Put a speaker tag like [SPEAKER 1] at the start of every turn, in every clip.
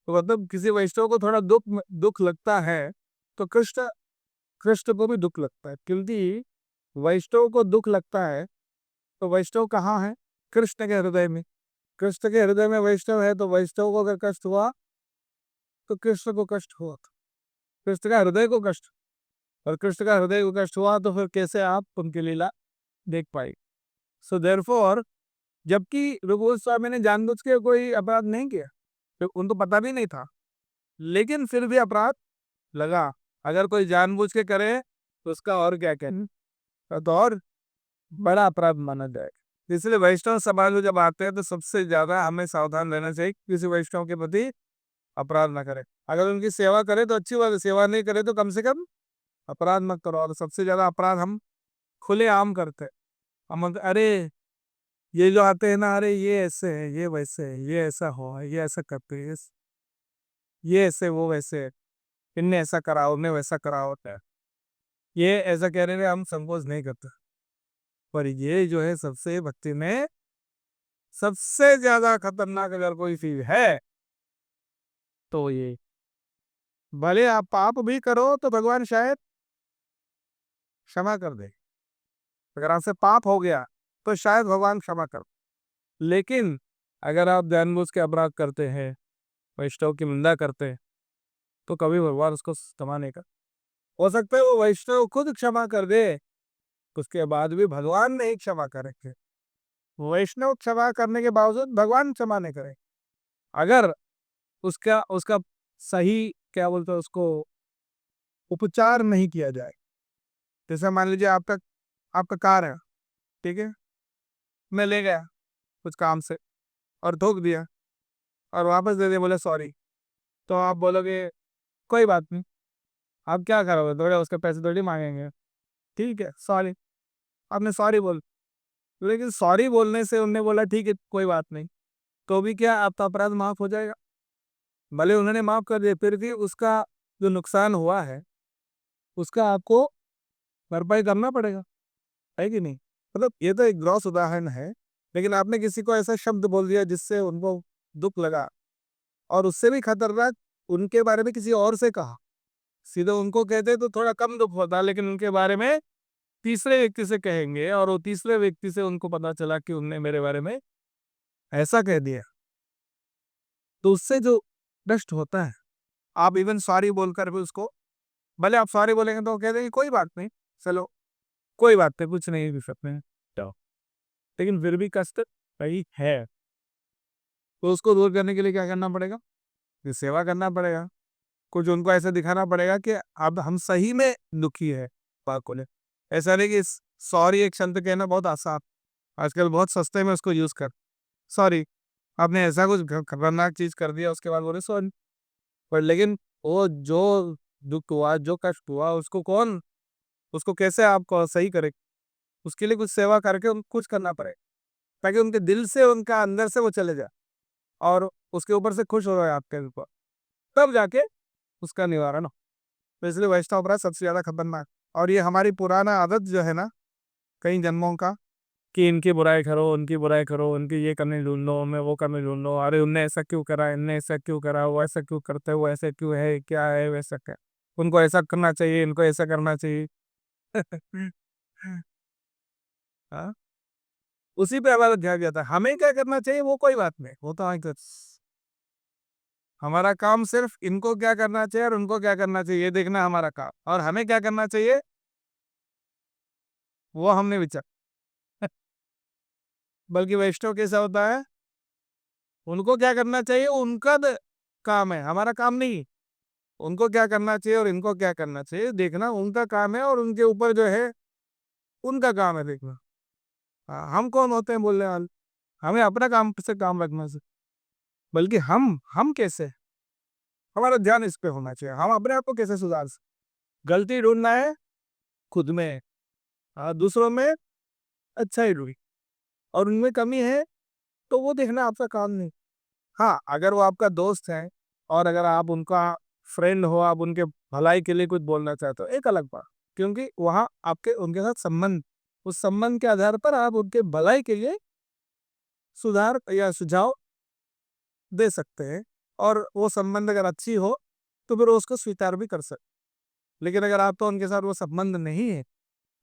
[SPEAKER 1] तो मतलब किसी वैष्णव को थोड़ा दुख लगता है, तो कृष्ण कृष्ण को भी दुख लगता है, क्योंकि वैष्णव को दुख लगता है तो वैष्णव कहाँ है? कृष्ण के हृदय में। कृष्ण के हृदय में वैष्णव है, तो वैष्णव को अगर कष्ट हुआ तो कृष्ण को कष्ट हुआ। कृष्ण का हृदय को कष्ट, और कृष्ण का हृदय को कष्ट हुआ तो फिर कैसे आप उनकी लीला देख पाएंगे? सो देयरफॉर, जबकि रघुवर स्वामी ने जानबूझ के कोई अपराध नहीं किया, तो उनको पता भी नहीं था, लेकिन फिर भी अपराध लगा। अगर कोई जानबूझ के करे तो उसका और क्या कहना, तो और बड़ा अपराध माना जाएगा। इसलिए वैष्णव समाज में जब आते हैं तो सबसे ज्यादा हमें सावधान रहना चाहिए, किसी वैष्णव के प्रति अपराध ना करे। अगर उनकी सेवा करे तो अच्छी बात है, सेवा नहीं करे तो कम से कम अपराध मत करो। और सबसे ज्यादा अपराध हम खुले आम करते हैं। अरे ये जो आते हैं ना, अरे ये ऐसे है, ये वैसे है, ये ऐसा हो, ये ऐसा करते हैं, ये ऐसे वो वैसे है, इनने ऐसा करा, उनने वैसा करा होता है, ये ऐसा कहने में हम संकोच नहीं करते। पर ये जो है सबसे भक्ति में सबसे ज्यादा खतरनाक अगर कोई चीज है तो ये, भले आप पाप भी करो तो भगवान शायद क्षमा कर दे। अगर आपसे पाप हो गया तो शायद भगवान क्षमा कर, लेकिन अगर आप जानबूझ के अपराध करते हैं, वैष्णव की निंदा करते हैं, तो कभी भगवान उसको क्षमा नहीं कर। हो सकता है वो वैष्णव खुद क्षमा कर दे, उसके बाद भी भगवान नहीं क्षमा करेंगे। वैष्णव क्षमा करने के बावजूद भगवान क्षमा नहीं करे, अगर उसका उसका सही क्या बोलते हैं उसको, उपचार नहीं किया जाए। जैसे मान लीजिए आपका आपका कार है, ठीक है, मैं ले गया कुछ काम से और ठोक दिया, और वापस दे दिया, बोले सॉरी, तो आप बोलोगे कोई बात नहीं। आप क्या करोगे? थोड़े उसके पैसे थोड़ी मांगेंगे, ठीक है सॉरी, आपने सॉरी बोल, लेकिन सॉरी बोलने से उनने बोला ठीक है कोई बात नहीं, तो भी क्या आपका अपराध माफ हो जाएगा? भले उन्होंने माफ कर दिया, फिर भी उसका जो नुकसान हुआ है उसका आपको भरपाई करना पड़ेगा, है कि नहीं? मतलब ये तो एक ग्रॉस उदाहरण है, लेकिन आपने किसी को ऐसा शब्द बोल दिया जिससे उनको दुख लगा, और उससे भी खतरनाक उनके बारे में किसी और से कहा। सीधे उनको कहते तो थोड़ा कम दुख होता, लेकिन उनके बारे में तीसरे व्यक्ति से कहेंगे, और वो तीसरे व्यक्ति से उनको पता चला कि उनने मेरे बारे में ऐसा कह दिया, तो उससे जो नष्ट होता है, आप इवन सॉरी बोलकर भी उसको, भले आप सॉरी बोलेंगे तो वो कह देंगे कोई बात नहीं, चलो कोई बात नहीं, कुछ नहीं भी सकते हैं, जाओ। लेकिन फिर भी कष्ट वही है, तो उसको दूर करने के लिए क्या करना पड़ेगा? ये सेवा करना पड़ेगा। कुछ उनको ऐसा दिखाना पड़ेगा कि अब हम सही में दुखी है, बात को ले। ऐसा नहीं कि सॉरी एक शब्द कहना बहुत आसान, आजकल बहुत सस्ते में उसको यूज कर, सॉरी, आपने ऐसा कुछ खतरनाक चीज कर दिया, उसके बाद बोले सॉरी। पर लेकिन वो जो दुख हुआ, जो कष्ट हुआ, उसको कौन, उसको कैसे आपको सही करे? उसके लिए कुछ सेवा करके उनको कुछ करना पड़ेगा, ताकि उनके दिल से, उनका अंदर से वो चले जाए, और उसके ऊपर से खुश हो रहा है आपके ऊपर, तब जाके उसका निवारण हो। तो इसलिए वैष्णव अपराध सबसे ज्यादा खतरनाक। और ये हमारी पुराना आदत जो है ना, कई जन्मों का, कि इनकी बुराई करो, उनकी बुराई करो, उनकी ये करने ढूंढ लो, मैं वो करने ढूंढ लो, अरे उनने ऐसा क्यों करा, इनने ऐसा क्यों करा, वो ऐसा क्यों करते हैं, वो ऐसा क्यों है, क्या है, वैसा क्या, उनको ऐसा करना चाहिए, इनको ऐसा करना चाहिए। हाँ, उसी पे हमारा ध्यान जाता है। हमें क्या करना चाहिए वो कोई बात नहीं, वो तो हमारा काम सिर्फ इनको क्या करना चाहिए और उनको क्या करना चाहिए ये देखना हमारा काम, और हमें क्या करना चाहिए वो हमने विचार। बल्कि वैष्णव कैसा होता है, उनको क्या करना चाहिए उनका काम है, हमारा काम नहीं। उनको क्या करना चाहिए और इनको क्या करना चाहिए देखना उनका काम है, और उनके ऊपर जो है उनका काम है देखना। हाँ, हम कौन होते हैं बोलने वाले? हमें अपना काम से काम रखना से, बल्कि हम कैसे, हमारा ध्यान इस पे होना चाहिए, हम अपने आप को कैसे सुधार सकते। गलती ढूंढना है खुद में, हाँ, दूसरों में अच्छाई ढूंढी, और उनमें कमी है तो वो देखना आपका काम नहीं। हाँ, अगर वो आपका दोस्त है और अगर आप उनका फ्रेंड हो, आप उनके भलाई के लिए कुछ बोलना चाहते हो, एक अलग बात, क्योंकि वहाँ आपके उनके साथ संबंध, उस संबंध के आधार पर आप उनके भलाई के लिए सुधार या सुझाव दे सकते हैं। और वो संबंध अगर अच्छी हो तो फिर वो उसको स्वीकार भी कर सकते। लेकिन अगर आप तो उनके साथ वो संबंध नहीं है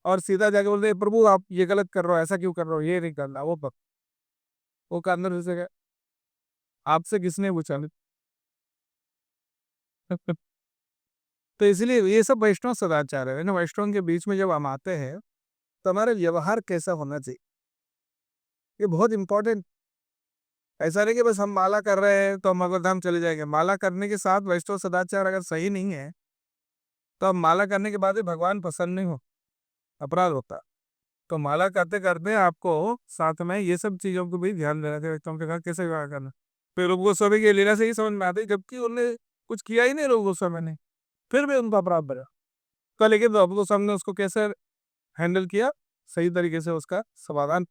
[SPEAKER 1] और सीधा जाके बोलते हैं, प्रभु आप ये गलत कर रहे हो, ऐसा क्यों कर रहे हो, ये नहीं करना, वो अंदर से आपसे किसने पूछा? तो इसलिए ये सब वैष्णव सदाचार है ना। वैष्णव के बीच में जब हम आते हैं तो हमारा व्यवहार कैसा होना चाहिए, ये बहुत इंपॉर्टेंट। ऐसा नहीं कि बस हम माला कर रहे हैं तो हम अगरधाम चले जाएंगे। माला करने के साथ वैष्णव सदाचार अगर सही नहीं है तो हम माला करने के बाद भी भगवान प्रसन्न नहीं हो, अपराध होता। तो माला करते करते आपको साथ में ये सब चीजों को भी ध्यान देना चाहिए, वैष्णव के साथ कैसे व्यवहार करना। फिर रूप गोस्वामी की लीला से ही समझ में आती, जबकि उन्होंने कुछ किया ही नहीं रूप गोस्वामी ने, फिर भी उनका अपराध बना। तो लेकिन रूप गोस्वामी ने उसको कैसे हैंडल किया, सही तरीके से उसका समाधान